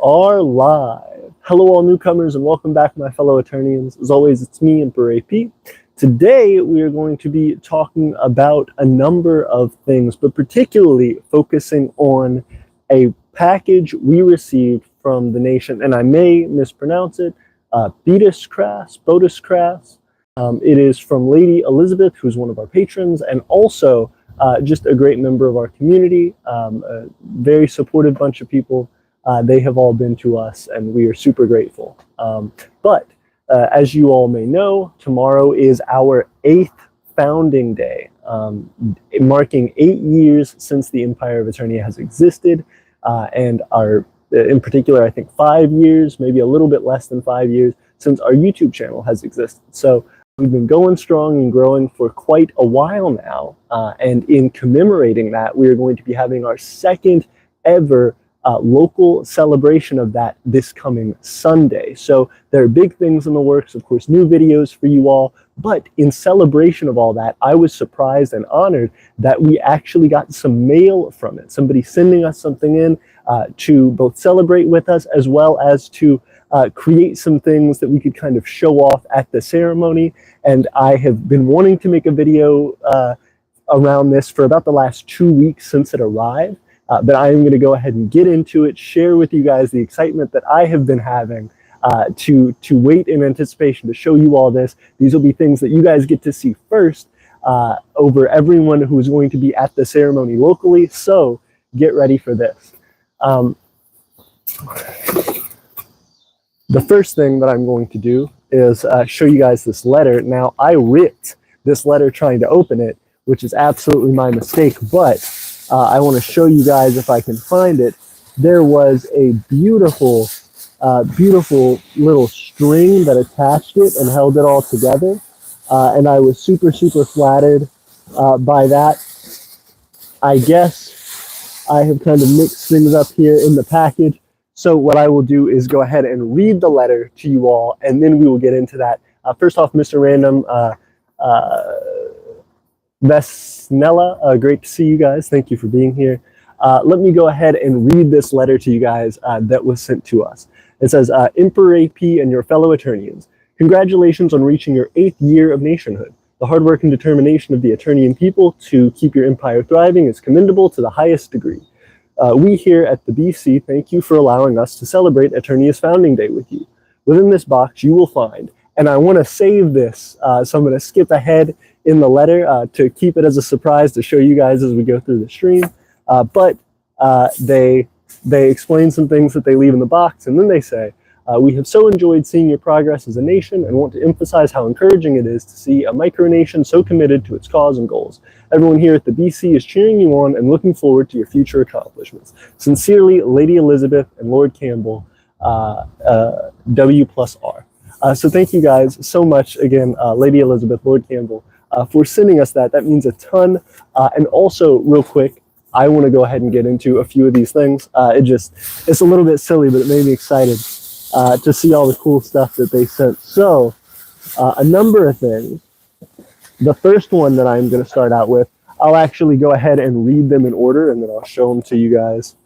are live. Hello all newcomers and welcome back my fellow Aeternians. As always, it's me, Empire AP. Today we are going to be talking about a number of things, but particularly focusing on a package we received from the nation, and I may mispronounce it, Botus Crass. It is from Lady Elizabeth, who's one of our patrons, and also just a great member of our community, a very supportive bunch of people. They have all been to us, and we are super grateful. But as you all may know, tomorrow is our 8th founding day, marking 8 years since the Empire of Aeternia has existed, and in particular, I think 5 years, maybe a little bit less than 5 years, since our YouTube channel has existed. So we've been going strong and growing for quite a while now, and in commemorating that, we are going to be having our second ever local celebration of that this coming Sunday. So there are big things in the works, of course, new videos for you all, but in celebration of all that, I was surprised and honored that we actually got some mail from it. Somebody sending us something in to both celebrate with us as well as to create some things that we could kind of show off at the ceremony. And I have been wanting to make a video around this for about the last 2 weeks since it arrived. But I am going to go ahead and get into it, share with you guys the excitement that I have been having to wait in anticipation to show you all this. These will be things that you guys get to see first over everyone who is going to be at the ceremony locally. So get ready for this. The first thing that I'm going to do is show you guys this letter. Now, I ripped this letter trying to open it, which is absolutely my mistake, but I want to show you guys if I can find it. There was a beautiful, beautiful little string that attached it and held it all together. And I was super, super flattered by that. I guess I have kind of mixed things up here in the package. So what I will do is go ahead and read the letter to you all, and then we will get into that. First off, Mr. Random, Vesnella, great to see you guys. Thank you for being here. Let me go ahead and read this letter to you guys that was sent to us. It says, Emperor AP and your fellow Aeternians, congratulations on reaching your 8th year of nationhood. The hard work and determination of the Aeternian people to keep your empire thriving is commendable to the highest degree. We here at the BC thank you for allowing us to celebrate Aeternia's founding day with you. Within this box you will find, and I want to save this, so I'm going to skip ahead in the letter to keep it as a surprise to show you guys as we go through the stream. But they explain some things that they leave in the box, and then they say, we have so enjoyed seeing your progress as a nation and want to emphasize how encouraging it is to see a micronation so committed to its cause and goals. Everyone here at the BC is cheering you on and looking forward to your future accomplishments. Sincerely, Lady Elizabeth and Lord Campbell, W+R. So thank you guys so much again, Lady Elizabeth, Lord Campbell, for sending us that. That means a ton. And also, real quick, I want to go ahead and get into a few of these things. It's a little bit silly, but it made me excited to see all the cool stuff that they sent. So, a number of things. The first one that I'm going to start out with, I'll actually go ahead and read them in order, and then I'll show them to you guys.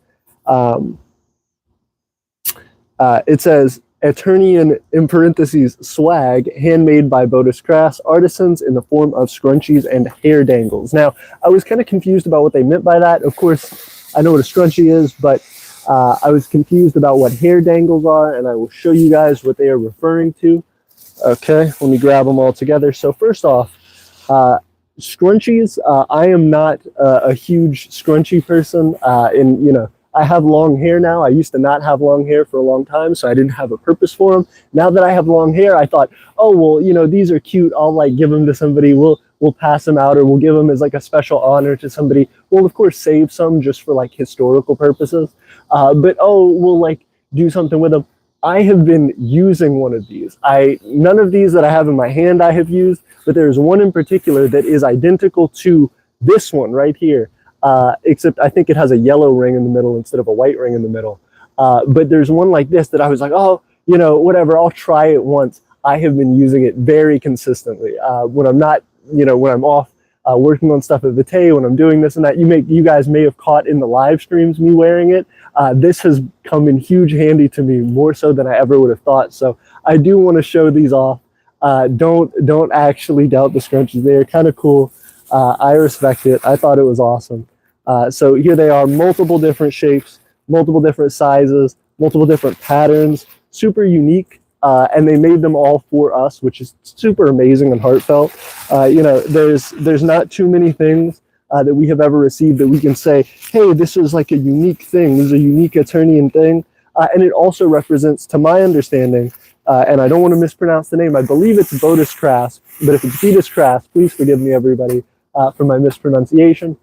It says, Aeternian, in parentheses, swag, handmade by Botus Crass artisans in the form of scrunchies and hair dangles. Now, I was kind of confused about what they meant by that. Of course, I know what a scrunchie is, but I was confused about what hair dangles are, and I will show you guys what they are referring to. Okay, let me grab them all together. So first off, scrunchies, I am not a huge scrunchie person, I have long hair now. I used to not have long hair for a long time, so I didn't have a purpose for them. Now that I have long hair, I thought, oh, well, these are cute. I'll give them to somebody. We'll pass them out, or we'll give them as a special honor to somebody. We'll, of course, save some just for historical purposes. But, oh, we'll do something with them. I have been using one of these. None of these that I have in my hand I have used, but there's one in particular that is identical to this one right here. Except I think it has a yellow ring in the middle instead of a white ring in the middle. But there's one like this that I was like, oh, whatever, I'll try it once. I have been using it very consistently. When I'm not, when I'm off working on stuff at Vitae, when I'm doing this and that. You guys may have caught in the live streams me wearing it. This has come in huge handy to me, more so than I ever would have thought. So I do want to show these off. Don't actually doubt the scrunchies. They're kind of cool. I respect it. I thought it was awesome. So here they are, multiple different shapes, multiple different sizes, multiple different patterns, super unique. And they made them all for us, which is super amazing and heartfelt. You know, there's not too many things that we have ever received that we can say, hey, this is like a unique thing. This is a unique Aeternian thing. And it also represents, to my understanding, and I don't want to mispronounce the name, I believe it's Botus Crass, but if it's Beatus Crass, please forgive me, everybody, for my mispronunciation.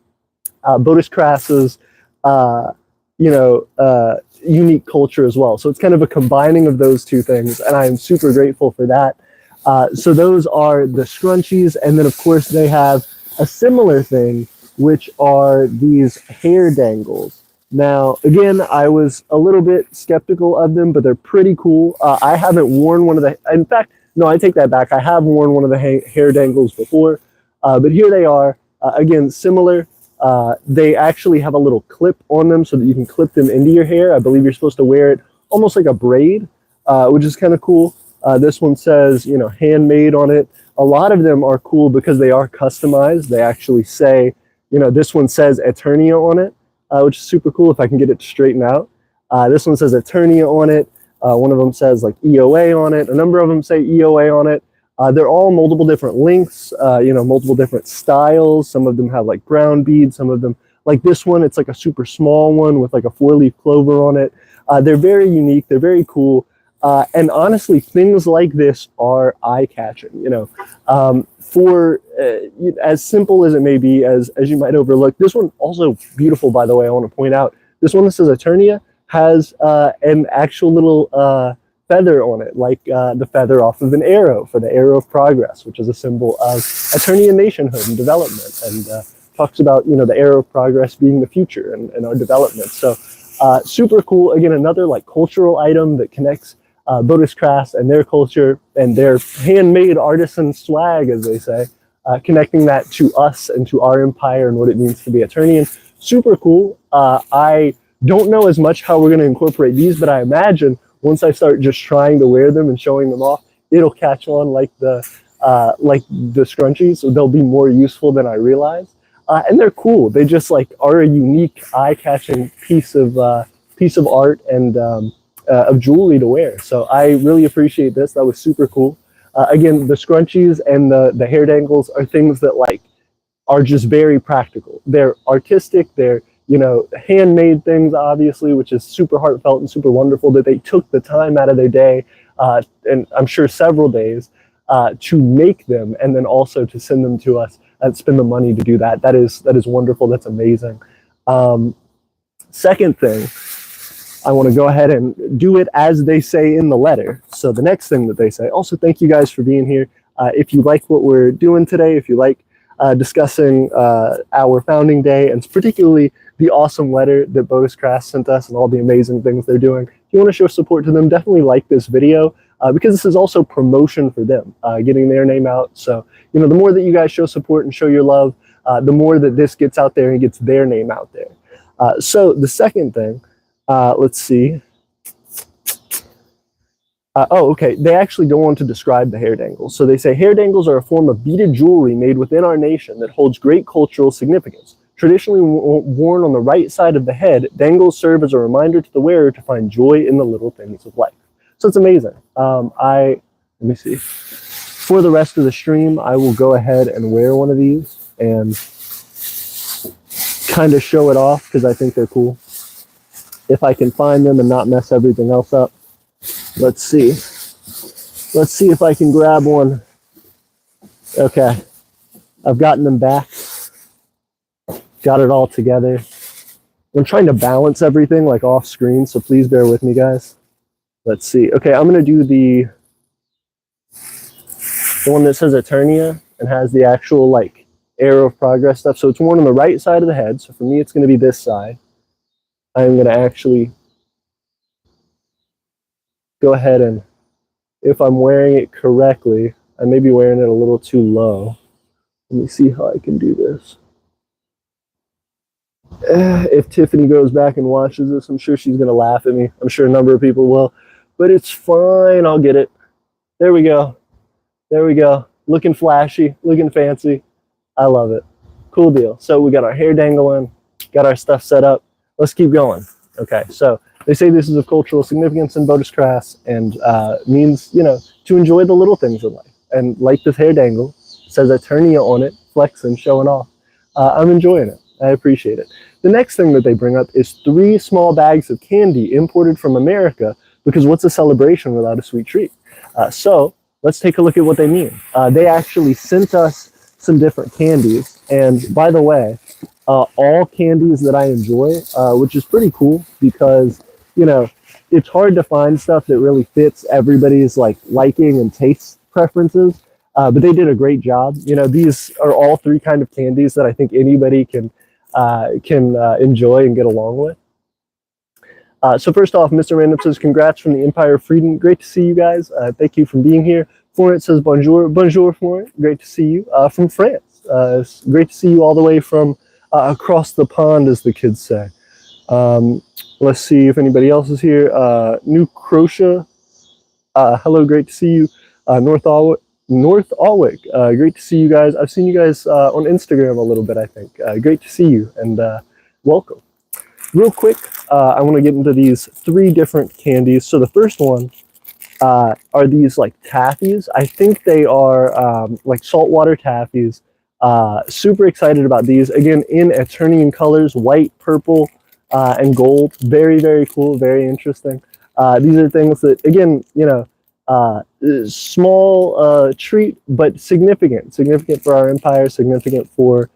Botus Crass's, you know, unique culture as well. So it's kind of a combining of those two things, and I am super grateful for that. So those are the scrunchies, and then of course they have a similar thing, which are these hair dangles. Now, again, I was a little bit skeptical of them, but they're pretty cool. I haven't worn one of the, in fact, no, I take that back. I have worn one of the hair dangles before, but here they are. Again, similar. They actually have a little clip on them so that you can clip them into your hair. I believe you're supposed to wear it almost like a braid, which is kind of cool. This one says, you know, handmade on it. A lot of them are cool because they are customized. They actually say, you know, this one says Aeternia on it, which is super cool if I can get it to straighten out. This one says Aeternia on it. One of them says like EOA on it. A number of them say EOA on it. They're all multiple different lengths, you know, multiple different styles. Some of them have like brown beads. Some of them, like this one, it's like a super small one with like a 4-leaf clover on it. They're very unique. They're very cool. And honestly, things like this are eye-catching, you know. For as simple as it may be, as you might overlook, this one also beautiful, by the way, I want to point out. This one that says Aeternia has an actual little feather on it, like the feather off of an arrow for the arrow of progress, which is a symbol of Aeternian nationhood and development, and talks about, you know, the arrow of progress being the future and our development. So super cool. Again, another like cultural item that connects Botus Crass and their culture and their handmade artisan swag, as they say, connecting that to us and to our empire and what it means to be Aeternian. Super cool. I don't know as much how we're going to incorporate these, but I imagine once I start just trying to wear them and showing them off, it'll catch on like the scrunchies. So they'll be more useful than I realize. And they're cool. They just like are a unique, eye-catching piece of art and of jewelry to wear. So I really appreciate this. That was super cool. Again, the scrunchies and the hair dangles are things that like are just very practical. They're artistic. They're, you know, handmade things, obviously, which is super heartfelt and super wonderful that they took the time out of their day, and I'm sure several days, to make them, and then also to send them to us and spend the money to do that. That is wonderful. That's amazing. Second thing, I want to go ahead and do it as they say in the letter. So the next thing that they say, also thank you guys for being here. If you like what we're doing today, if you like discussing our founding day, and particularly the awesome letter that Botus Crass sent us and all the amazing things they're doing, if you want to show support to them, definitely like this video, because this is also promotion for them, getting their name out. So, you know, the more that you guys show support and show your love, the more that this gets out there and gets their name out there. So the second thing, let's see. Oh, okay. They actually go on to describe the hair dangles. So they say, hair dangles are a form of beaded jewelry made within our nation that holds great cultural significance. Traditionally worn on the right side of the head, dangles serve as a reminder to the wearer to find joy in the little things of life. So it's amazing. Let me see. For the rest of the stream, I will go ahead and wear one of these and kind of show it off because I think they're cool. If I can find them and not mess everything else up. Let's see. Let's see if I can grab one. Okay. I've gotten them back. Got it all together. I'm trying to balance everything like off screen, so please bear with me, guys. Let's see. Okay, I'm going to do the one that says Aeternia and has the actual like arrow of progress stuff. So it's worn on the right side of the head. So for me, it's going to be this side. I'm going to actually go ahead and, if I'm wearing it correctly, I may be wearing it a little too low. Let me see how I can do this. If Tiffany goes back and watches this, I'm sure she's going to laugh at me. I'm sure a number of people will. But it's fine. I'll get it. There we go. There we go. Looking flashy. Looking fancy. I love it. Cool deal. So we got our hair dangling. Got our stuff set up. Let's keep going. Okay, so they say this is of cultural significance in Bodis Crass and means, you know, to enjoy the little things in life. And like this hair dangle, says Aeternia on it, flexing, showing off. I'm enjoying it. I appreciate it. The next thing that they bring up is 3 small bags of candy imported from America, because what's a celebration without a sweet treat? So let's take a look at what they mean. They actually sent us some different candies. And by the way, all candies that I enjoy, which is pretty cool because, you know, it's hard to find stuff that really fits everybody's like liking and taste preferences. But they did a great job. You know, these are all 3 kind of candies that I think anybody can enjoy and get along with. So first off, Mr. Random says, congrats from the Empire of Freedom. Great to see you guys. Thank you for being here. Florence says, bonjour. Bonjour, Florence. Great to see you. From France. It's great to see you all the way from across the pond, as the kids say. Let's see if anybody else is here. New Croatia. Hello, great to see you. North Alwick. Great to see you guys. I've seen you guys on Instagram a little bit, I think. Great to see you, and welcome. Real quick, I want to get into these 3 different candies. So the first one are these like taffies. I think they are like saltwater taffies. Super excited about these. Again, in Aeternian colors, white, purple, and gold. Very, very cool, very interesting. These are things that, again, you know, small treat, but significant for our empire, significant for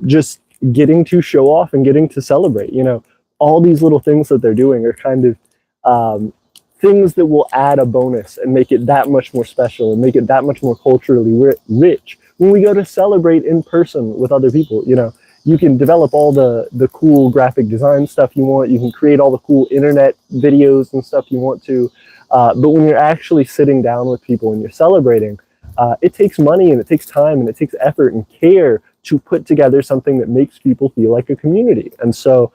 just getting to show off and getting to celebrate. You know, all these little things that they're doing are kind of things that will add a bonus and make it that much more special and make it that much more culturally rich when we go to celebrate in person with other people. You know, you can develop all the cool graphic design stuff you want. You can create all the cool internet videos and stuff you want to. But when you're actually sitting down with people and you're celebrating, it takes money and it takes time and it takes effort and care to put together something that makes people feel like a community. And so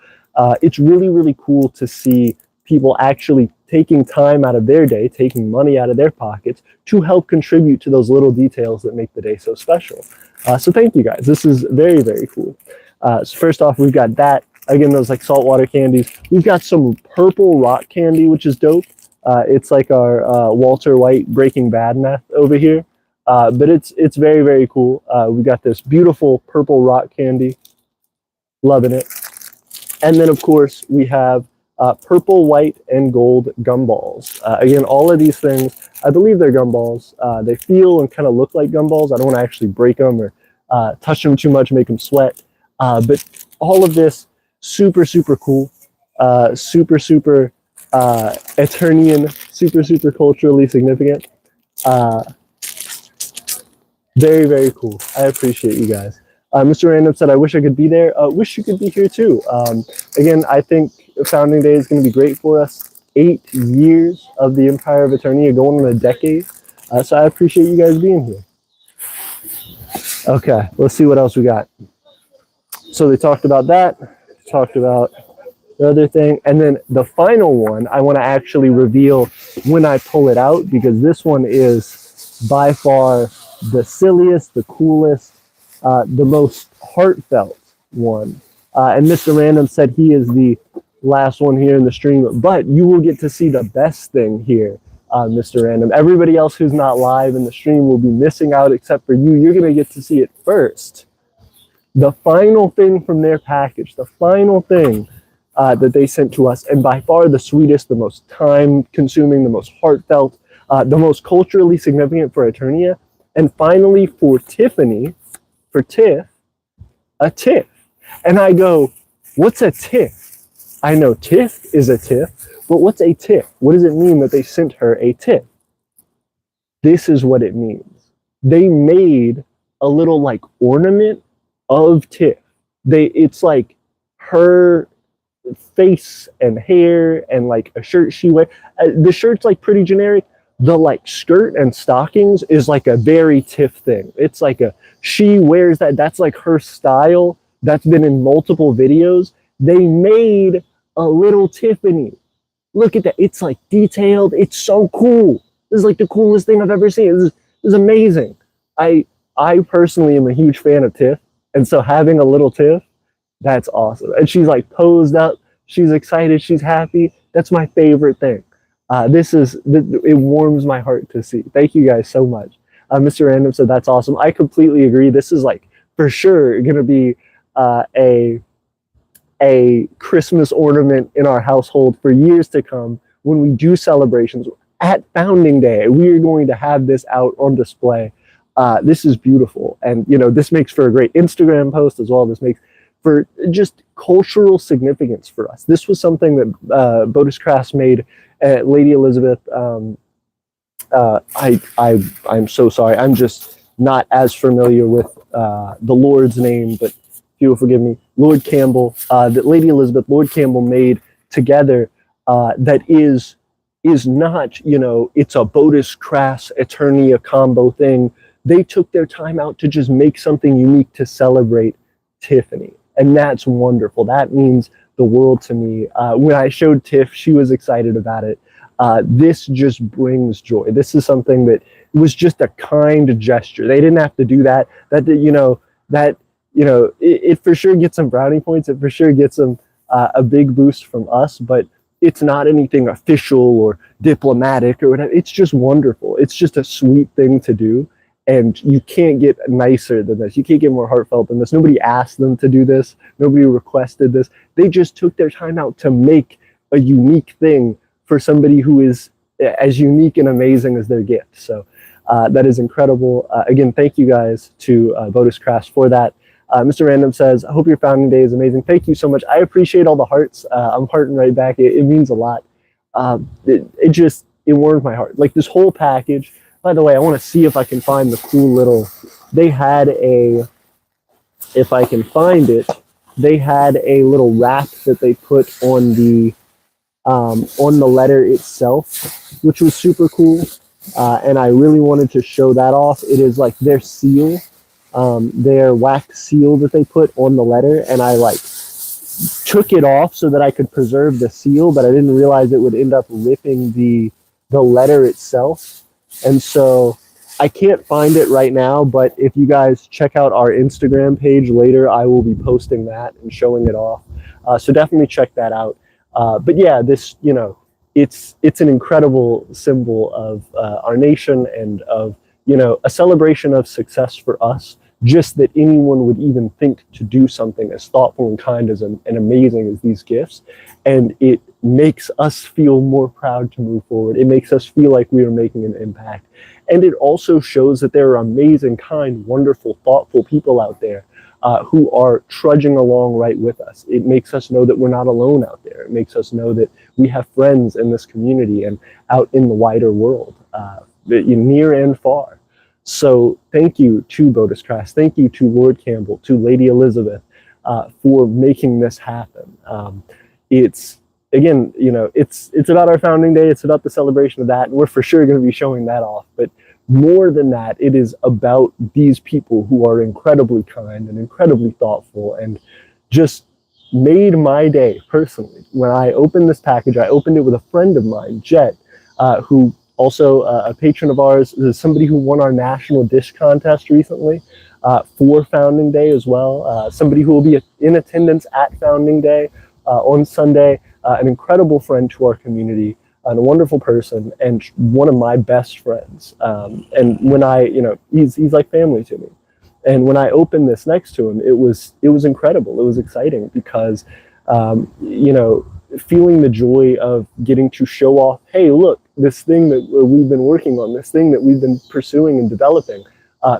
it's really, really cool to see people actually taking time out of their day, taking money out of their pockets to help contribute to those little details that make the day so special. So thank you guys. This is very, very cool. So first off, we've got that. Again, those like saltwater candies. We've got some purple rock candy, which is dope. It's like our Walter White Breaking Bad meth over here. But it's very, very cool. We got this beautiful purple rock candy. Loving it. And then, of course, we have purple, white, and gold gumballs. Again, all of these things, I believe they're gumballs. They feel and kind of look like gumballs. I don't want to actually break them or touch them too much, make them sweat. But all of this, super, super cool. Super, super Aeternian, super, super culturally significant. Very, very cool. I appreciate you guys. Mr. Random said, I wish I could be there. Wish you could be here too. Again, I think Founding Day is going to be great for us. 8 years of the Empire of Aeternia, going on a decade. So I appreciate you guys being here. Okay, let's see what else we got. So they talked about that. Talked about the other thing. And then the final one, I want to actually reveal when I pull it out, because this one is by far the silliest, the coolest, the most heartfelt one. And Mr. Random said he is the last one here in the stream, but you will get to see the best thing here, Mr. Random. Everybody else who's not live in the stream will be missing out except for you. You're going to get to see it first. The final thing from their package, the final thing that they sent to us, and by far the sweetest, the most time-consuming, the most heartfelt, the most culturally significant for Aeternia, and finally for Tiffany, for Tiff, a tiff. And I go, what's a tiff? I know tiff is a tiff, but what's a tiff? What does it mean that they sent her a tiff? This is what it means. They made a little like ornament of Tiff. It's like her face and hair and like a shirt she wears. The shirt's like pretty generic, the like skirt and stockings is like a very Tiff thing. It's like she wears that. That's like her style. That's been in multiple videos. They made a little Tiffany. Look at that. It's like detailed. It's so cool. This is like the coolest thing I've ever seen. This is amazing. I personally am a huge fan of Tiff. And so having a little Tiff, that's awesome. And she's like posed up. She's excited. She's happy. That's my favorite thing. It warms my heart to see. Thank you guys so much. Mr. Random said that's awesome. I completely agree. This is like for sure going to be a Christmas ornament in our household for years to come. When we do celebrations at Founding Day, we are going to have this out on display. This is beautiful. And, you know, this makes for a great Instagram post as well. This makes for just cultural significance for us. This was something that Bodis Crass made at Lady Elizabeth. I'm so sorry. I'm just not as familiar with the Lord's name, but if you'll forgive me, Lord Campbell, that Lady Elizabeth, Lord Campbell made together that is not, you know, it's a Bodis Crass Aeternia combo thing. They took their time out to just make something unique to celebrate Tiffany. And that's wonderful. That means the world to me. When I showed Tiff, she was excited about it. This just brings joy. This is something that was just a kind gesture. They didn't have to do that. It for sure gets some brownie points. It for sure gets them a big boost from us, but it's not anything official or diplomatic or whatever. It's just wonderful. It's just a sweet thing to do. And you can't get nicer than this. You can't get more heartfelt than this. Nobody asked them to do this. Nobody requested this. They just took their time out to make a unique thing for somebody who is as unique and amazing as their gift. So that is incredible. Again, thank you guys to Bodis Crass for that. Mr. Random says, I hope your Founding Day is amazing. Thank you so much. I appreciate all the hearts. I'm hearting right back. It means a lot. It warmed my heart. Like this whole package. By the way, I want to see if I can find the cool little, they had if I can find it, they had a little wrap that they put on the letter itself, which was super cool. And I really wanted to show that off. It is like their seal, their wax seal that they put on the letter. And I like took it off so that I could preserve the seal, but I didn't realize it would end up ripping the letter itself. And so I can't find it right now, but if you guys check out our Instagram page later, I will be posting that and showing it off. So definitely check that out. But yeah, this, you know, it's an incredible symbol of our nation and of, you know, a celebration of success for us. Just that anyone would even think to do something as thoughtful and kind as and amazing as these gifts. And it makes us feel more proud to move forward. It makes us feel like we are making an impact. And it also shows that there are amazing, kind, wonderful, thoughtful people out there who are trudging along right with us. It makes us know that we're not alone out there. It makes us know that we have friends in this community and out in the wider world, near and far. So thank you to Bodis Crass. Thank you to Lord Campbell, to Lady Elizabeth for making this happen. It's, again, you know, it's about our Founding Day. It's about the celebration of that. And we're for sure going to be showing that off. But more than that, it is about these people who are incredibly kind and incredibly thoughtful and just made my day personally. When I opened this package, I opened it with a friend of mine, Jet, who also a patron of ours, is somebody who won our national dish contest recently for Founding Day as well. Somebody who will be in attendance at Founding Day on Sunday. An incredible friend to our community, and a wonderful person, and one of my best friends. And when I, you know, he's like family to me. And when I opened this next to him, it was incredible. It was exciting because, you know, feeling the joy of getting to show off, hey, look, this thing that we've been working on, this thing that we've been pursuing and developing,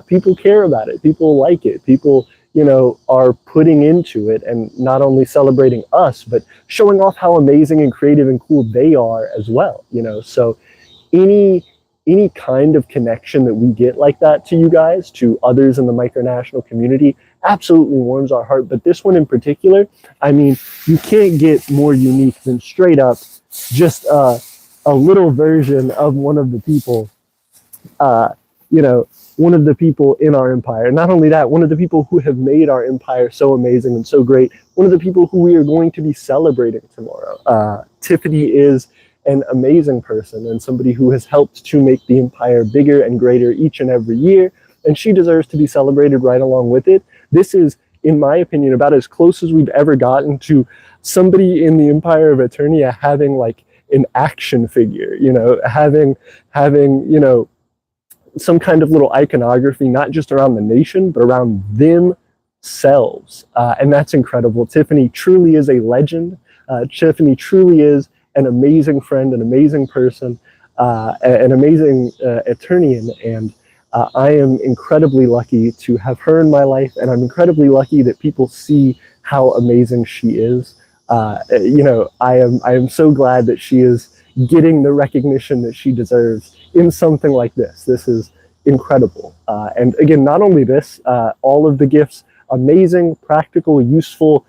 people care about it. People like it. People, you know, are putting into it and not only celebrating us, but showing off how amazing and creative and cool they are as well, you know. So any kind of connection that we get like that to you guys, to others in the micronational community, absolutely warms our heart. But this one in particular, I mean, you can't get more unique than straight up just a a little version of one of the people, you know, one of the people in our empire. Not only that, one of the people who have made our empire so amazing and so great, one of the people who we are going to be celebrating tomorrow. Tiffany is an amazing person and somebody who has helped to make the empire bigger and greater each and every year, and she deserves to be celebrated right along with it. This is, in my opinion, about as close as we've ever gotten to somebody in the Empire of Aeternia having like an action figure, you know, having, you know, some kind of little iconography, not just around the nation, but around themselves. And that's incredible. Tiffany truly is a legend. Tiffany truly is an amazing friend, an amazing person, an amazing Aeternian. And I am incredibly lucky to have her in my life. And I'm incredibly lucky that people see how amazing she is. You know, I am so glad that she is getting the recognition that she deserves in something like this. This is incredible. And again, not only this, all of the gifts, amazing, practical, useful,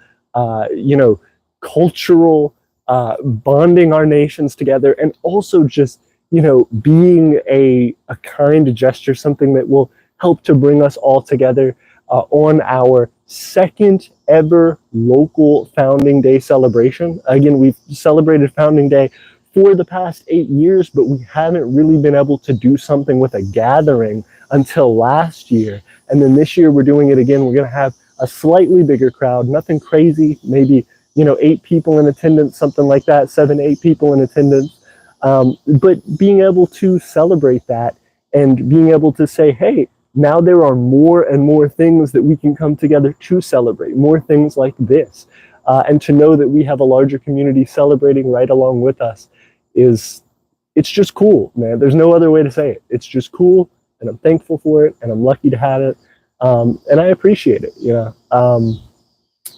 you know, cultural, bonding our nations together, and also just, you know, being a kind gesture, something that will help to bring us all together on our second ever local Founding Day celebration. Again, we've celebrated Founding Day for the past 8 years, but we haven't really been able to do something with a gathering until last year. And then this year we're doing it again. We're going to have a slightly bigger crowd, nothing crazy, maybe, you know, 8 people in attendance, something like that, 7, 8 people in attendance. But being able to celebrate that and being able to say, hey, now there are more and more things that we can come together to celebrate, more things like this. And to know that we have a larger community celebrating right along with us it's just cool, man. There's no other way to say it. It's just cool, and I'm thankful for it, and I'm lucky to have it, and I appreciate it, you know.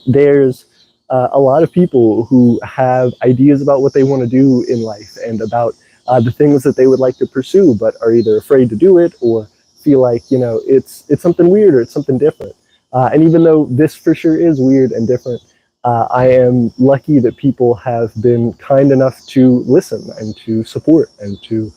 There's a lot of people who have ideas about what they want to do in life and about the things that they would like to pursue, but are either afraid to do it or feel like, you know, it's something weird or it's something different. And even though this for sure is weird and different, I am lucky that people have been kind enough to listen and to support and to,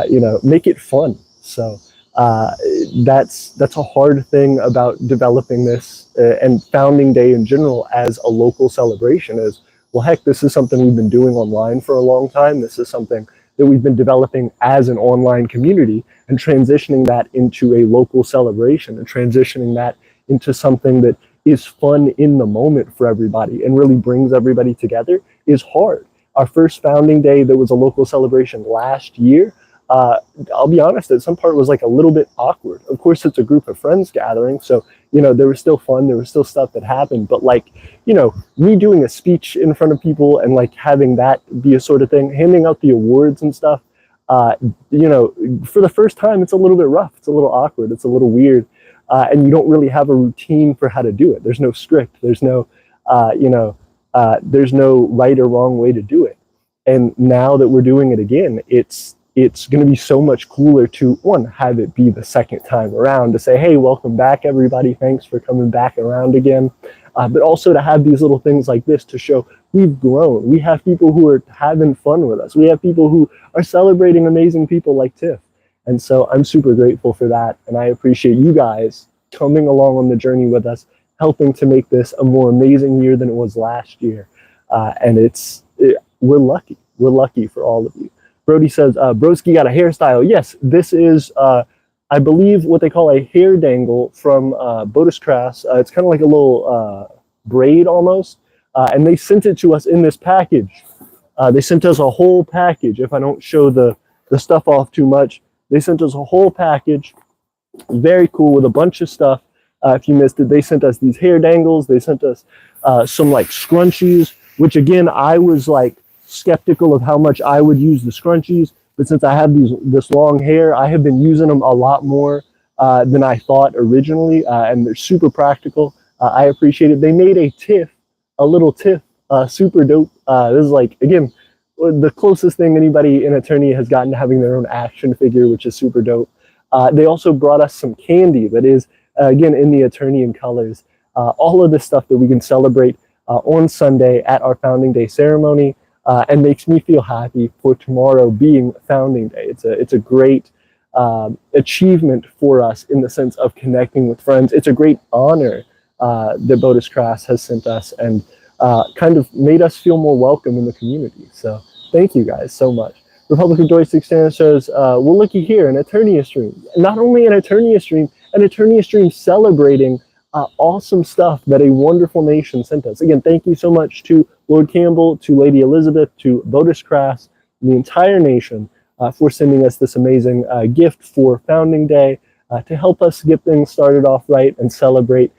you know, make it fun. So that's a hard thing about developing this and Founding Day in general as a local celebration is, well, heck, this is something we've been doing online for a long time. This is something that we've been developing as an online community, and transitioning that into a local celebration and transitioning that into something that is fun in the moment for everybody and really brings everybody together is hard. Our first Founding Day that was a local celebration last year, I'll be honest, that some part was like a little bit awkward. Of course, it's a group of friends gathering, so, you know, there was still fun, there was still stuff that happened, but like, you know, me doing a speech in front of people and like having that be a sort of thing, handing out the awards and stuff, you know, for the first time, it's a little bit rough, it's a little awkward, it's a little weird. And you don't really have a routine for how to do it. There's no script. There's no, you know, there's no right or wrong way to do it. And now that we're doing it again, it's going to be so much cooler to, one, have it be the second time around, to say, hey, welcome back, everybody. Thanks for coming back around again. But also to have these little things like this to show we've grown. We have people who are having fun with us. We have people who are celebrating amazing people like Tiff. And so I'm super grateful for that. And I appreciate you guys coming along on the journey with us, helping to make this a more amazing year than it was last year. And we're lucky. We're lucky for all of you. Brody says, Broski got a hairstyle. Yes, this is, I believe, what they call a hair dangle from Botus Crass. It's kind of like a little braid almost. And they sent it to us in this package. They sent us a whole package. If I don't show the stuff off too much, they sent us a whole package, very cool, with a bunch of stuff. If you missed it, they sent us these hair dangles. They sent us some like scrunchies, which again, I was like skeptical of how much I would use the scrunchies. But since I have this long hair, I have been using them a lot more than I thought originally. And they're super practical. I appreciate it. They made a little tiff, super dope. This is like, again, the closest thing anybody in Aeternia has gotten to having their own action figure, which is super dope. They also brought us some candy that is, again, in the Aeternian colors. All of this stuff that we can celebrate on Sunday at our Founding Day ceremony. and makes me feel happy for tomorrow being Founding Day. It's a great achievement for us in the sense of connecting with friends. It's a great honor that Bodis Crass has sent us, and kind of made us feel more welcome in the community. So thank you guys so much. Republic of Joystick Stand says, we're looking here, an Aeternia stream. Not only an Aeternia stream celebrating awesome stuff that a wonderful nation sent us. Again, thank you so much to Lord Campbell, to Lady Elizabeth, to Bodis Crass, and the entire nation for sending us this amazing gift for Founding Day to help us get things started off right and celebrate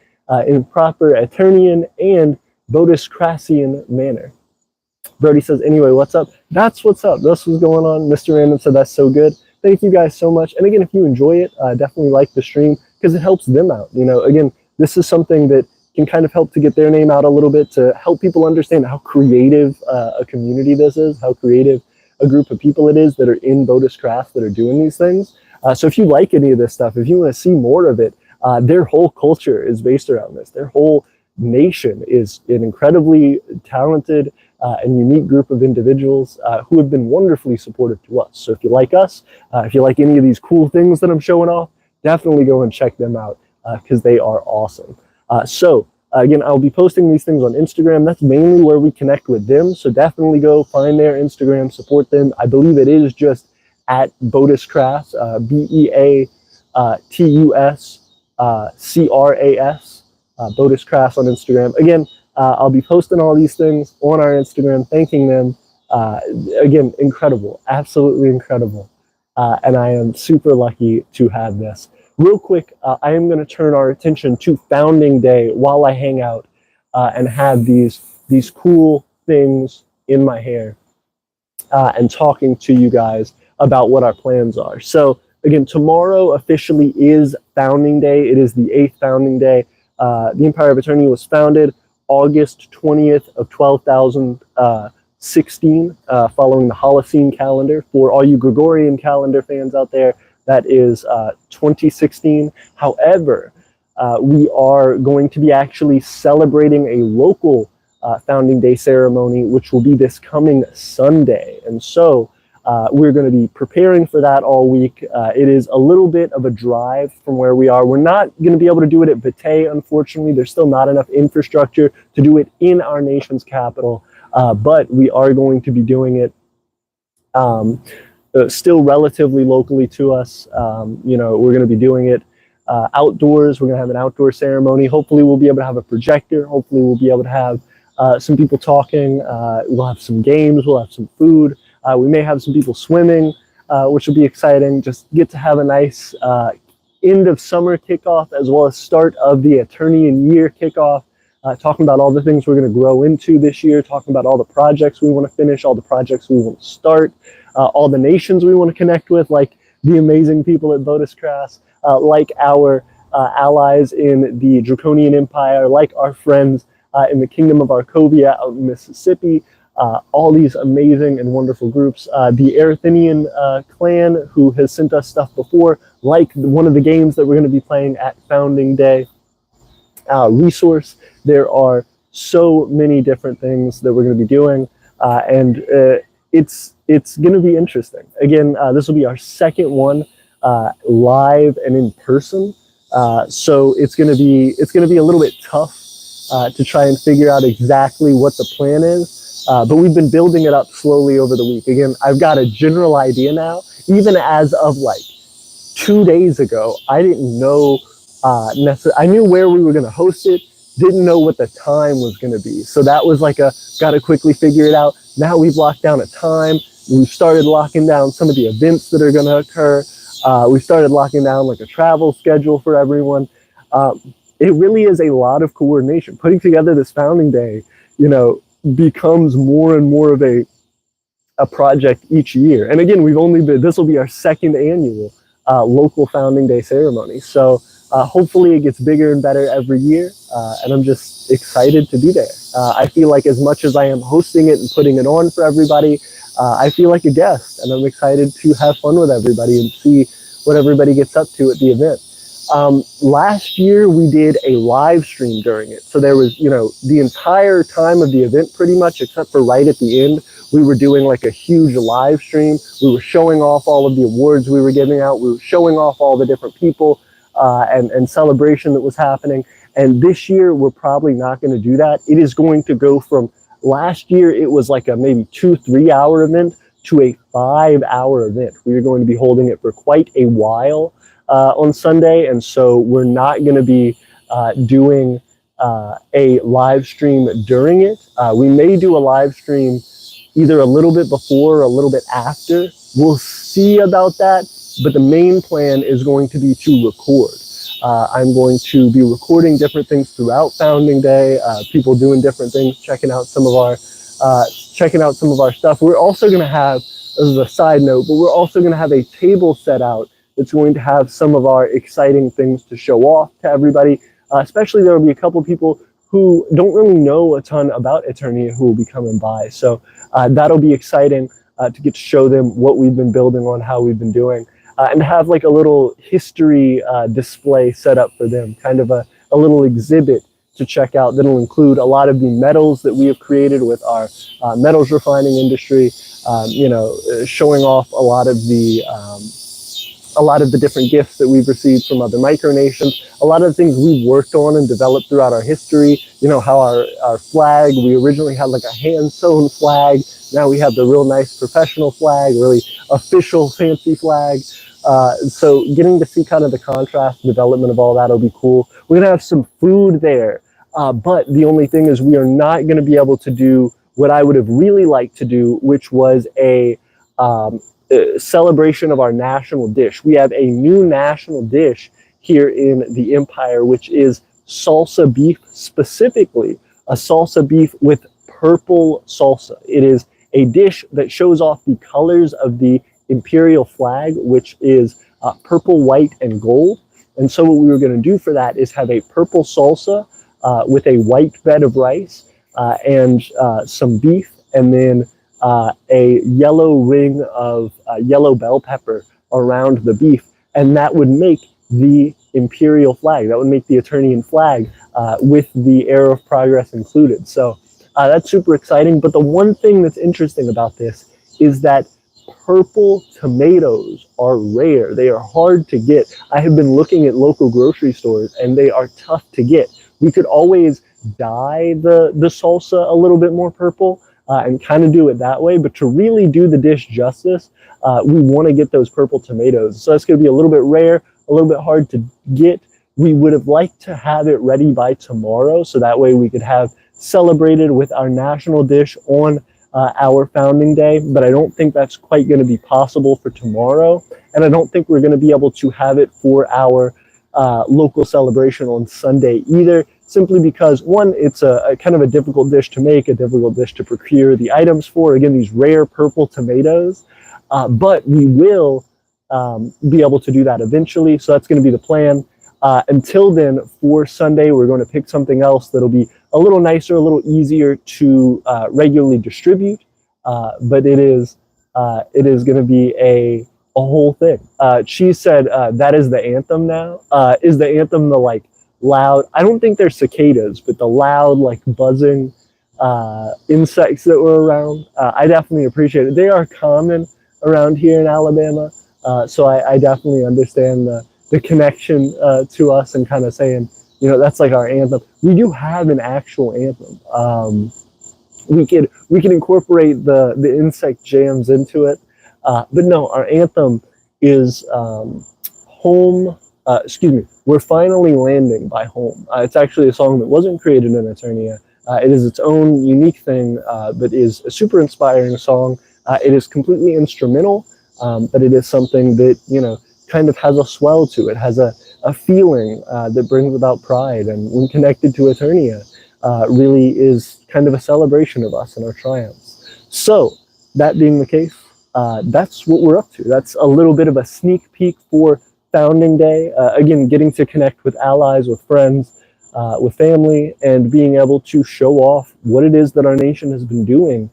in proper Aeternian and Bodis Crassian manner. Brody says, anyway, what's up? That's what's up. That's what's going on. Mr. Random said, that's so good. Thank you guys so much. And again, if you enjoy it, definitely like the stream because it helps them out. You know, again, this is something that can kind of help to get their name out a little bit, to help people understand how creative a community this is, how creative a group of people it is that are in Bodis Crass that are doing these things. So if you like any of this stuff, if you want to see more of it, their whole culture is based around this. Their whole nation is an incredibly talented and unique group of individuals who have been wonderfully supportive to us. So if you like us, if you like any of these cool things that I'm showing off, definitely go and check them out because they are awesome. Again, I'll be posting these things on Instagram. That's mainly where we connect with them. So definitely go find their Instagram, support them. I believe it is just at Bodis Crass, BEATUSCRAS, Bodis Crass on Instagram. Again, I'll be posting all these things on our Instagram, thanking them. Again, incredible, absolutely incredible. And I am super lucky to have this. Real quick, I am going to turn our attention to Founding Day while I hang out and have these cool things in my hair and talking to you guys about what our plans are. So again, tomorrow officially is Founding Day. It is the 8th Founding Day. The Empire of Aeternia was founded August 20th of 12,016, following the Holocene calendar. For all you Gregorian calendar fans out there, that is 2016. However, we are going to be actually celebrating a local Founding Day ceremony, which will be this coming Sunday. And so we're going to be preparing for that all week. It is a little bit of a drive from where we are. We're not going to be able to do it at Bate, unfortunately. There's still not enough infrastructure to do it in our nation's capital, but we are going to be doing it still relatively locally to us. You know, we're going to be doing it outdoors. We're going to have an outdoor ceremony. Hopefully we'll be able to have a projector. Hopefully we'll be able to have some people talking. We'll have some games. We'll have some food. We may have some people swimming, which will be exciting. Just get to have a nice end of summer kickoff, as well as start of the Aeternian year kickoff, talking about all the things we're going to grow into this year, talking about all the projects we want to finish, all the projects we want to start, all the nations we want to connect with, like the amazing people at Bodis Crass, like our allies in the Draconian Empire, like our friends in the Kingdom of Arkovia out in Mississippi, all these amazing and wonderful groups. The Aeternian clan, who has sent us stuff before, like one of the games that we're going to be playing at Founding Day. Resource. There are so many different things that we're going to be doing, and it's going to be interesting. Again, this will be our second one live and in person, so it's going to be a little bit tough to try and figure out exactly what the plan is, but we've been building it up slowly over the week. Again, I've got a general idea now. Even as of like 2 days ago, I didn't know I knew where we were going to host it, didn't know what the time was going to be. So that was like got to quickly figure it out. Now we've locked down a time. We've started locking down some of the events that are going to occur. We've started locking down like a travel schedule for everyone. It really is a lot of coordination. Putting together this Founding Day, you know, becomes more and more of a project each year. And again, this will be our second annual local Founding Day ceremony. So hopefully it gets bigger and better every year, and I'm just excited to be there. I feel like as much as I am hosting it and putting it on for everybody, I feel like a guest, and I'm excited to have fun with everybody and see what everybody gets up to at the event. Last year we did a live stream during it. So there was, the entire time of the event pretty much, except for right at the end, we were doing like a huge live stream. We were showing off all of the awards we were giving out. We were showing off all the different people and celebration that was happening. And this year we're probably not going to do that. It is going to go from last year, it was like a maybe 2-3 hour event to a 5-hour event. We are going to be holding it for quite a while on Sunday, and so we're not going to be doing a live stream during it. We may do a live stream either a little bit before or a little bit after. We'll see about that, but the main plan is going to be to record. I'm going to be recording different things throughout Founding Day, people doing different things, checking out some of our stuff. We're also going to have, this is a side note, but we're also going to have a table set out that's going to have some of our exciting things to show off to everybody. Especially there will be a couple of people who don't really know a ton about Aeternia who will be coming by. So that'll be exciting to get to show them what we've been building on, how we've been doing, and have like a little history display set up for them, kind of a little exhibit to check out that'll include a lot of the metals that we have created with our metals refining industry, showing off a lot of the different gifts that we've received from other micronations, a lot of the things we've worked on and developed throughout our history. How our flag, we originally had like a hand-sewn flag. Now we have the real nice professional flag, really official fancy flag. So getting to see kind of the contrast and development of all that will be cool. We're gonna have some food there, but the only thing is we are not gonna be able to do what I would have really liked to do, which was a celebration of our national dish. We have a new national dish here in the Empire, which is salsa beef, specifically a salsa beef with purple salsa. It is a dish that shows off the colors of the imperial flag, which is purple, white, and gold. And so what we were going to do for that is have a purple salsa with a white bed of rice and some beef, and then a yellow ring of yellow bell pepper around the beef, and that would make the imperial flag. That would make the Aeternian flag with the arrow of progress included. So that's super exciting. But the one thing that's interesting about this is that purple tomatoes are rare. They are hard to get. I have been looking at local grocery stores, and they are tough to get. We could always dye the salsa a little bit more purple, and kind of do it that way, but to really do the dish justice, we want to get those purple tomatoes. So it's going to be a little bit rare, a little bit hard to get. We would have liked to have it ready by tomorrow, so that way we could have celebrated with our national dish on our Founding Day, but I don't think that's quite going to be possible for tomorrow, and I don't think we're going to be able to have it for our local celebration on Sunday either, simply because, one, it's a kind of a difficult dish to make, a difficult dish to procure the items for, again, these rare purple tomatoes, but we will be able to do that eventually, so that's going to be the plan. Until then, for Sunday, we're going to pick something else that'll be a little nicer, a little easier to regularly distribute, but it is going to be a whole thing. She said that is the anthem now. Is the anthem the like loud, I don't think they're cicadas, but the loud like buzzing insects that were around? I definitely appreciate it. They are common around here in Alabama, so I definitely understand the connection to us and kind of saying, that's like our anthem. We do have an actual anthem. We can incorporate the insect jams into it, but no, our anthem is home. We're finally landing by home. It's actually a song that wasn't created in Aeternia. It is its own unique thing, but is a super inspiring song. It is completely instrumental, but it is something that, kind of has a swell to it, has a feeling that brings about pride, and when connected to Aeternia, really is kind of a celebration of us and our triumphs. So, that being the case, that's what we're up to. That's a little bit of a sneak peek for Founding Day. Again, getting to connect with allies, with friends, with family, and being able to show off what it is that our nation has been doing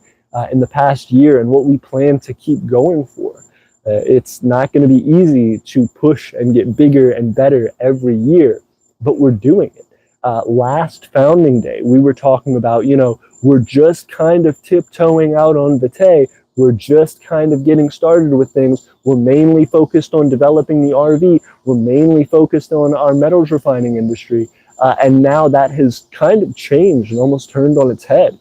in the past year and what we plan to keep going for. It's not going to be easy to push and get bigger and better every year, but we're doing it. Last founding day, we were talking about, we're just kind of tiptoeing out on Vitae. We're just kind of getting started with things. We're mainly focused on developing the RV. We're mainly focused on our metals refining industry. And now that has kind of changed and almost turned on its head.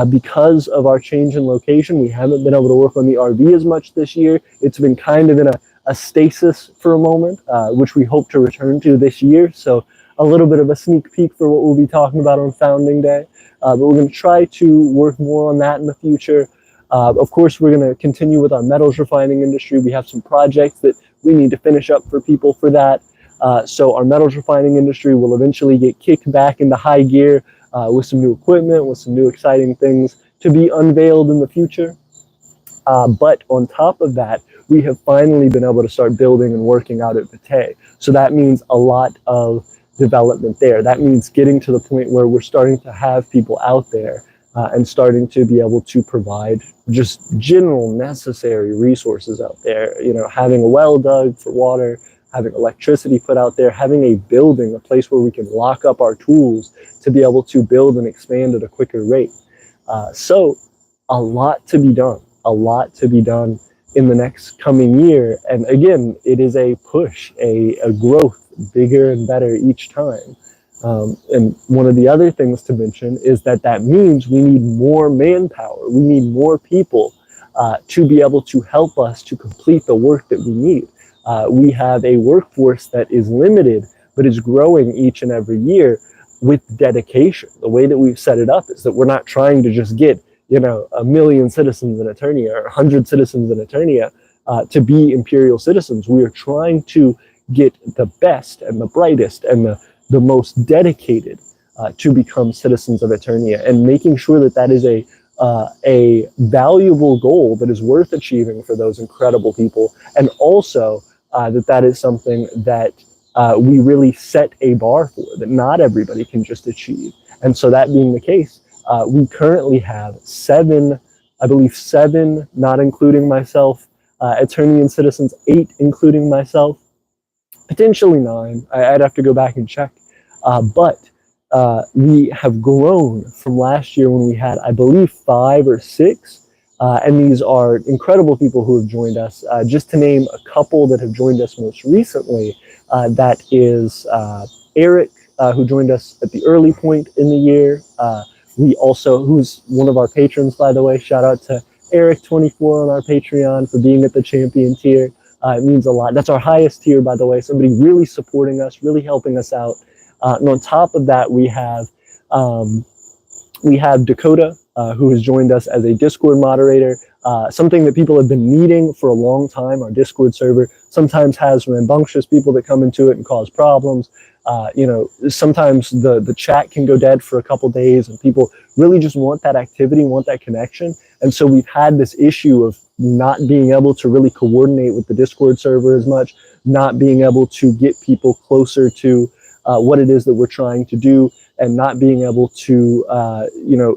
Because of our change in location, we haven't been able to work on the RV as much this year. It's been kind of in a stasis for a moment, which we hope to return to this year. So a little bit of a sneak peek for what we'll be talking about on Founding Day. But we're going to try to work more on that in the future. Of course, we're going to continue with our metals refining industry. We have some projects that we need to finish up for people for that. So our metals refining industry will eventually get kicked back into high gear with some new equipment, with some new exciting things to be unveiled in the future. But on top of that, we have finally been able to start building and working out at Vitae. So that means a lot of development there. That means getting to the point where we're starting to have people out there and starting to be able to provide just general necessary resources out there. Having a well dug for water, having electricity put out there, having a building, a place where we can lock up our tools to be able to build and expand at a quicker rate. So a lot to be done, in the next coming year. And again, it is a push, a growth, bigger and better each time. And one of the other things to mention is that means we need more manpower. We need more people to be able to help us to complete the work that we need. We have a workforce that is limited, but is growing each and every year with dedication. The way that we've set it up is that we're not trying to just get, 1 million citizens in Aeternia or 100 citizens in Aeternia to be imperial citizens. We are trying to get the best and the brightest and the most dedicated to become citizens of Aeternia, and making sure that is a valuable goal that is worth achieving for those incredible people, and also that is something that we really set a bar for, that not everybody can just achieve. And so that being the case, we currently have seven, not including myself, Aeternian citizens, 8 including myself, potentially 9. I'd have to go back and check. But we have grown from last year when we had, I believe, 5 or 6. And these are incredible people who have joined us. Just to name a couple that have joined us most recently, that is Eric, who joined us at the early point in the year. Who's one of our patrons, by the way. Shout out to Eric24 on our Patreon for being at the champion tier. It means a lot. That's our highest tier, by the way. Somebody really supporting us, really helping us out. And on top of that, we have Dakota, who has joined us as a Discord moderator. Something that people have been needing for a long time. Our Discord server sometimes has rambunctious people that come into it and cause problems. Sometimes the chat can go dead for a couple days, and people really just want that activity, want that connection. And so we've had this issue of not being able to really coordinate with the Discord server as much, not being able to get people closer to what it is that we're trying to do, and not being able to,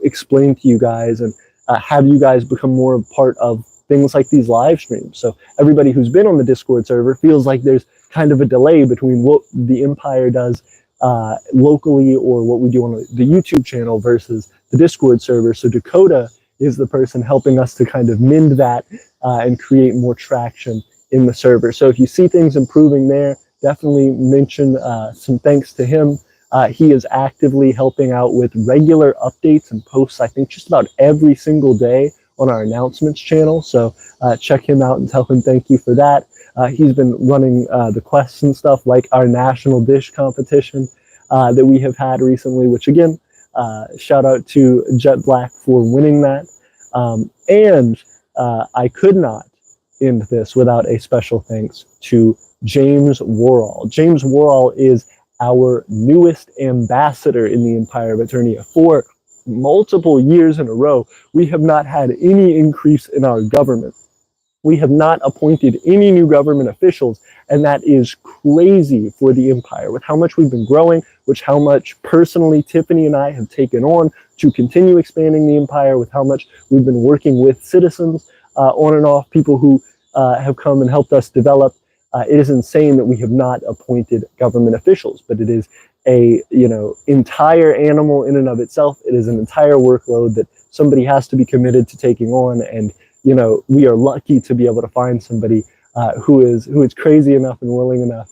explain to you guys and have you guys become more a part of things like these live streams. So everybody who's been on the Discord server feels like there's kind of a delay between what the Empire does locally or what we do on the YouTube channel versus the Discord server. So Dakota is the person helping us to kind of mend that and create more traction in the server. So if you see things improving there, definitely mention some thanks to him. He is actively helping out with regular updates and posts, I think just about every single day on our announcements channel. So check him out and tell him thank you for that. He's been running the quests and stuff, like our national dish competition that we have had recently, which again, shout out to Jet Black for winning that. And I could not end this without a special thanks to James Worrall. James Worrall is our newest ambassador in the Empire of Aeternia. For multiple years in a row, we have not had any increase in our government. We have not appointed any new government officials, and that is crazy for the Empire. With how much we've been growing, how much personally Tiffany and I have taken on to continue expanding the Empire, with how much we've been working with citizens on and off, people who have come and helped us develop. It is insane that we have not appointed government officials, but it is a entire animal in and of itself. It is an entire workload that somebody has to be committed to taking on, and we are lucky to be able to find somebody who is crazy enough and willing enough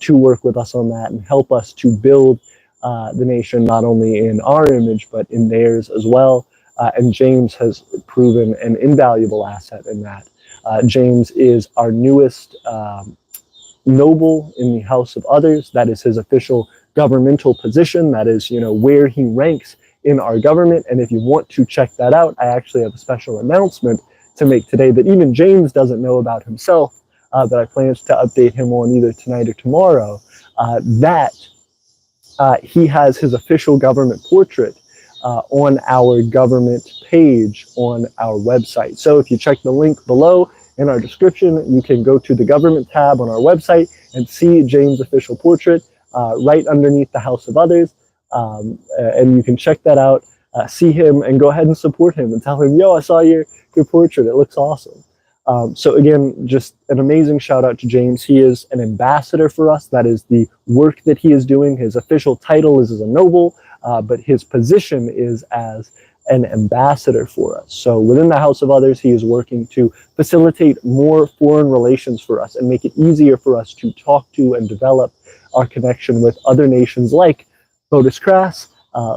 to work with us on that and help us to build the nation not only in our image but in theirs as well. And James has proven an invaluable asset in that. James is our newest noble in the House of Others. That is his official governmental position. That is, where he ranks in our government. And if you want to check that out, I actually have a special announcement to make today that even James doesn't know about himself, that I plan to update him on either tonight or tomorrow, that he has his official government portrait on our government page on our website. So if you check the link below in our description, you can go to the government tab on our website and see James' official portrait right underneath the House of Others. And you can check that out, see him, and go ahead and support him and tell him, yo, I saw your portrait. It looks awesome. So again, just an amazing shout out to James. He is an ambassador for us. That is the work that he is doing. His official title is as a noble, but his position is as an ambassador for us. So within the House of Others, he is working to facilitate more foreign relations for us and make it easier for us to talk to and develop our connection with other nations like Bodis,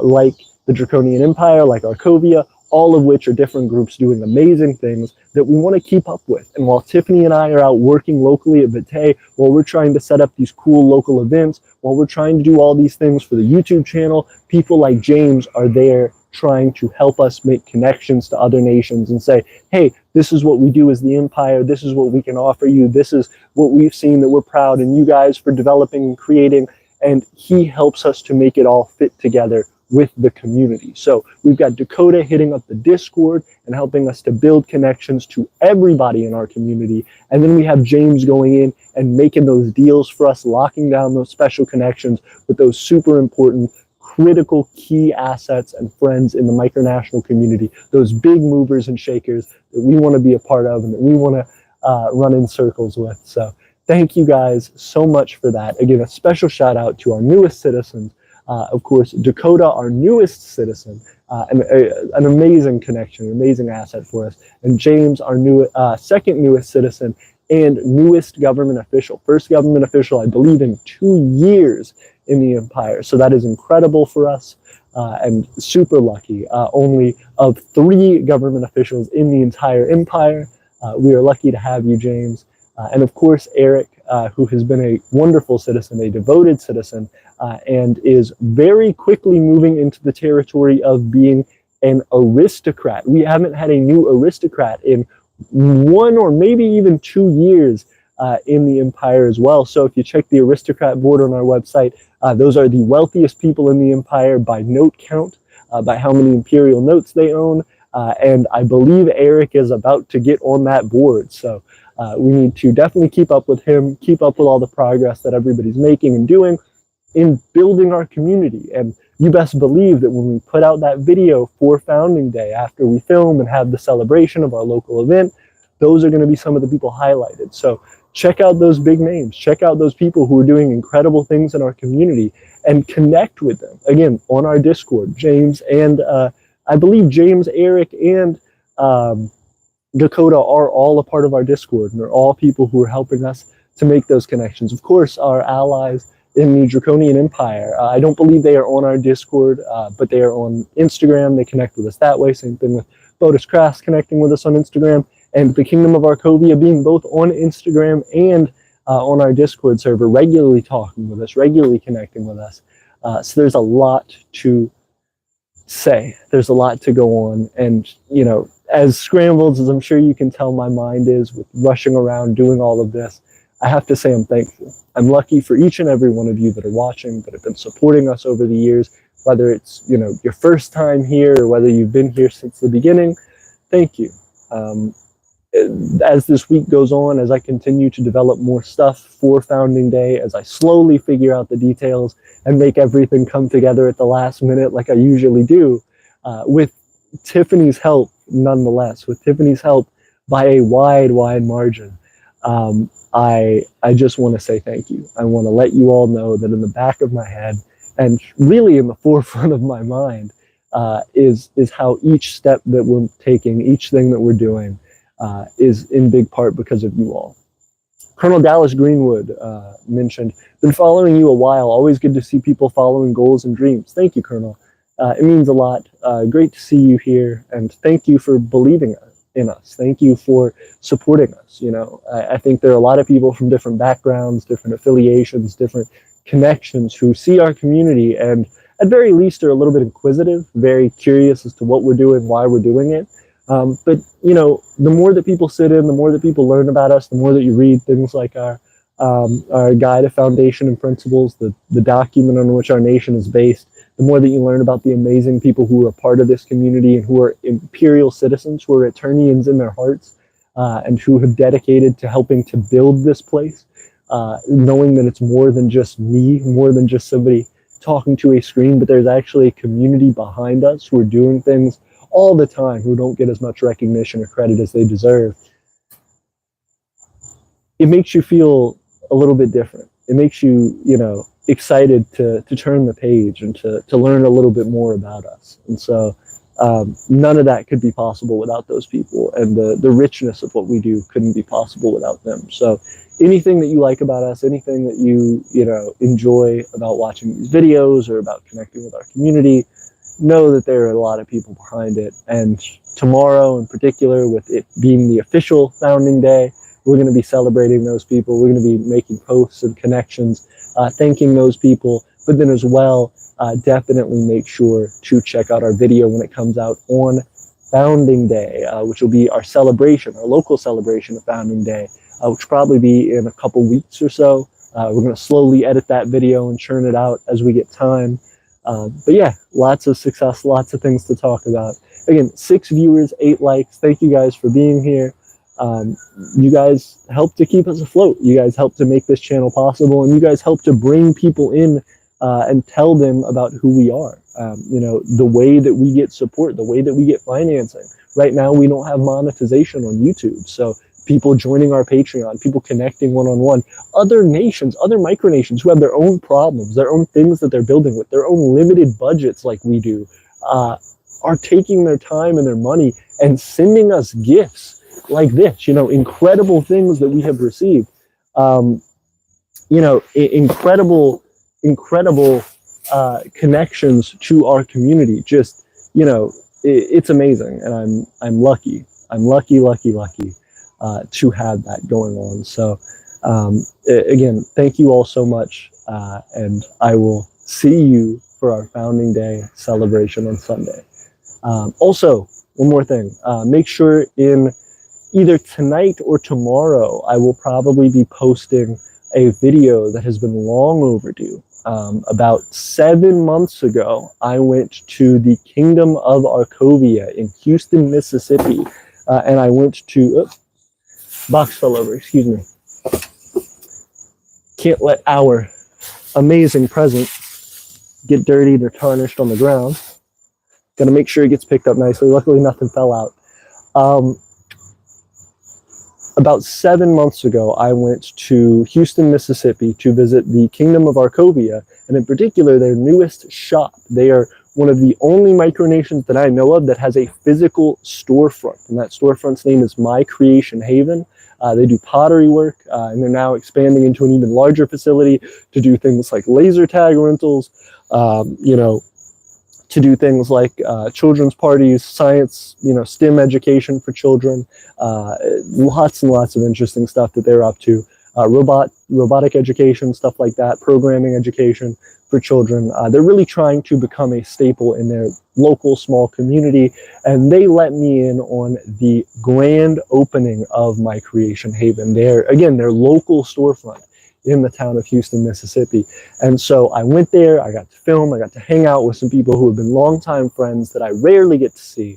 like the Draconian Empire, like Arkovia, all of which are different groups doing amazing things that we want to keep up with. And while Tiffany and I are out working locally at Vitae, while we're trying to set up these cool local events, while we're trying to do all these things for the YouTube channel, people like James are there trying to help us make connections to other nations and say, hey, this is what we do as the Empire, this is what we can offer you, this is what we've seen that we're proud in you guys for developing and creating. And he helps us to make it all fit together with the community. So we've got Dakota hitting up the Discord and helping us to build connections to everybody in our community. And then we have James going in and making those deals for us, locking down those special connections with those super important, critical key assets and friends in the micronational community, those big movers and shakers that we want to be a part of and that we want to run in circles with. So thank you guys so much for that. Again, a special shout out to our newest citizens. Of course, Dakota, our newest citizen, an amazing connection, an amazing asset for us. And James, our second newest citizen and newest government official. First government official, I believe, in 2 years in the Empire. So that is incredible for us and super lucky. Only of 3 government officials in the entire Empire. We are lucky to have you, James. And of course, Eric, who has been a wonderful citizen, a devoted citizen, and is very quickly moving into the territory of being an aristocrat. We haven't had a new aristocrat in 1 or maybe even 2 years in the Empire as well. So if you check the aristocrat board on our website, those are the wealthiest people in the Empire by note count, by how many imperial notes they own. And I believe Eric is about to get on that board. So we need to definitely keep up with him, keep up with all the progress that everybody's making and doing in building our community. And you best believe that when we put out that video for Founding Day, after we film and have the celebration of our local event, those are going to be some of the people highlighted. So check out those big names, check out those people who are doing incredible things in our community and connect with them. Again, on our Discord, James and I believe James, Eric, and Dakota are all a part of our Discord, and they're all people who are helping us to make those connections. Of course, our allies in the Draconian Empire, I don't believe they are on our Discord, but they are on Instagram. They connect with us that way. Same thing with Bodis connecting with us on Instagram, and the Kingdom of Arkovia being both on Instagram and on our Discord server, regularly talking with us, regularly connecting with us. So there's a lot to say. There's a lot to go on. And, you know, as scrambled as I'm sure you can tell my mind is with rushing around doing all of this, I have to say I'm thankful. I'm lucky for each and every one of you that are watching, that have been supporting us over the years, whether it's, you know, your first time here or whether you've been here since the beginning. Thank you. As this week goes on, as I continue to develop more stuff for Founding Day, as I slowly figure out the details and make everything come together at the last minute like I usually do, with Tiffany's help, nonetheless, with Tiffany's help by a wide, wide margin. I just want to say thank you. I want to let you all know that in the back of my head, and really in the forefront of my mind, is how each step that we're taking, each thing that we're doing, is in big part because of you all. Colonel Dallas Greenwood mentioned, been following you a while. Always good to see people following goals and dreams. Thank you, Colonel. It means a lot. Great to see you here, and thank you for believing in us. Thank you for supporting us. You know, I think there are a lot of people from different backgrounds, different affiliations, different connections who see our community and at very least are a little bit inquisitive, very curious as to what we're doing, why we're doing it. But, you know, the more that people sit in, the more that people learn about us, the more that you read things like our Guide of Foundation and Principles, the document on which our nation is based, the more that you learn about the amazing people who are part of this community and who are imperial citizens, who are Aeternians in their hearts, and who have dedicated to helping to build this place, knowing that it's more than just me, more than just somebody talking to a screen, but there's actually a community behind us who are doing things all the time, who don't get as much recognition or credit as they deserve. It makes you feel a little bit different. It makes you, you know, excited to turn the page and to learn a little bit more about us. And so none of that could be possible without those people, and the richness of what we do couldn't be possible without them. So anything that you like about us, anything that you know, enjoy about watching these videos or about connecting with our community, know that there are a lot of people behind it. And tomorrow in particular, with it being the official founding day, we're going to be celebrating those people. We're going to be making posts and connections, thanking those people, but then as well, definitely make sure to check out our video when it comes out on Founding Day, which will be our celebration, our local celebration of Founding Day, which will probably be in a couple weeks or so. We're going to slowly edit that video and churn it out as we get time. But yeah, lots of success, lots of things to talk about. Again, 6 viewers, 8 likes. Thank you guys for being here. You guys help to keep us afloat. You guys help to make this channel possible, and you guys help to bring people in and tell them about who we are. You know, the way that we get support, the way that we get financing. Right now, we don't have monetization on YouTube, so people joining our Patreon, people connecting one-on-one, other nations, other micronations who have their own problems, their own things that they're building with, their own limited budgets like we do, are taking their time and their money and sending us gifts like this, you know, incredible things that we have received, you know, incredible connections to our community. Just, you know, it's amazing, and I'm lucky to have that going on. So again, thank you all so much, and I will see you for our Founding Day celebration on Sunday. Also, one more thing, make sure in either tonight or tomorrow, I will probably be posting a video that has been long overdue. About 7 months ago, I went to the Kingdom of Arkovia in Houston, Mississippi, and I went to, box fell over, excuse me. Can't let our amazing present get dirtied or tarnished on the ground. Gotta make sure it gets picked up nicely. Luckily, nothing fell out. About 7 months ago, I went to Houston, Mississippi to visit the Kingdom of Arkovia, and in particular, their newest shop. They are one of the only micronations that I know of that has a physical storefront, and that storefront's name is My Creation Haven. They do pottery work, and they're now expanding into an even larger facility to do things like laser tag rentals, you know, to do things like children's parties, science, you know, STEM education for children, lots and lots of interesting stuff that they're up to, robotic education, stuff like that, programming education for children. They're really trying to become a staple in their local small community, and they let me in on the grand opening of My Creation Haven. Their local storefront in the town of Houston, Mississippi. And so I went there, I got to film, I got to hang out with some people who have been longtime friends that I rarely get to see.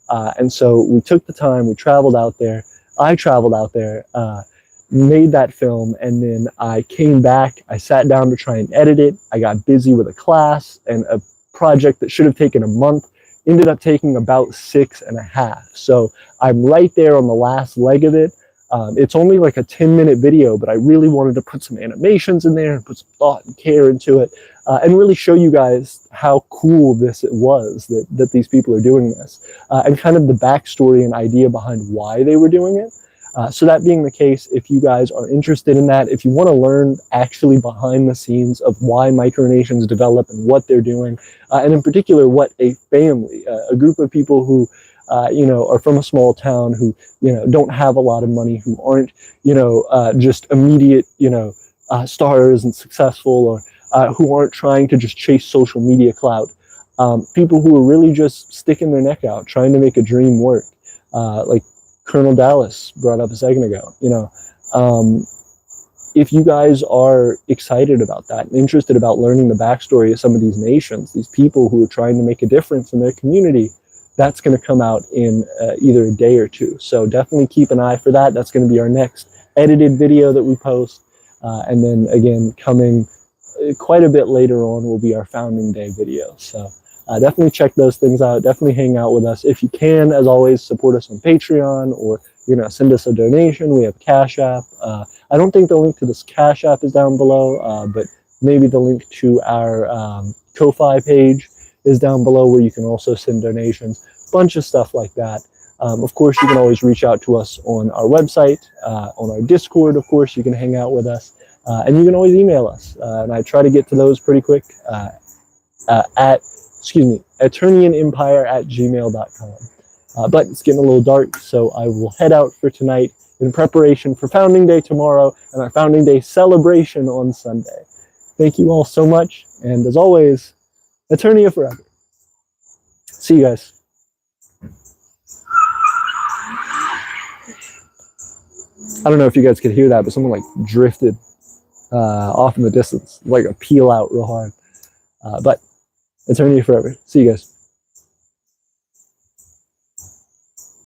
And so we took the time, we traveled out there, I traveled out there, made that film, and then I came back, I sat down to try and edit it. I got busy with a class, and a project that should have taken a month ended up taking about 6.5. So I'm right there on the last leg of it. It's only like a 10-minute video, but I really wanted to put some animations in there and put some thought and care into it, and really show you guys how cool this was that these people are doing this, and kind of the backstory and idea behind why they were doing it. So that being the case, if you guys are interested in that, if you want to learn actually behind the scenes of why micronations develop and what they're doing, and in particular what a family, a group of people who are from a small town, who don't have a lot of money, who aren't just immediate stars and successful, or who aren't trying to just chase social media clout, people who are really just sticking their neck out trying to make a dream work, like Colonel Dallas brought up a second ago. If you guys are excited about that and interested about learning the backstory of some of these nations, these people who are trying to make a difference in their community, that's going to come out in either a day or two. So definitely keep an eye for that. That's going to be our next edited video that we post. And then again, coming quite a bit later on will be our Founding Day video. So definitely check those things out. Definitely hang out with us. If you can, as always, support us on Patreon, or send us a donation. We have Cash App. I don't think the link to this Cash App is down below, but maybe the link to our Ko-Fi page is down below, where you can also send donations. Bunch of stuff like that. Of course, you can always reach out to us on our website, on our Discord. Of course, you can hang out with us, and you can always email us. And I try to get to those pretty quick at aeternianempire@gmail.com. But it's getting a little dark, so I will head out for tonight in preparation for Founding Day tomorrow and our Founding Day celebration on Sunday. Thank you all so much, and as always, Aeternia forever. See you guys. I don't know if you guys could hear that, but someone like drifted off in the distance, like a peel out real hard. But Aeternia forever. See you guys.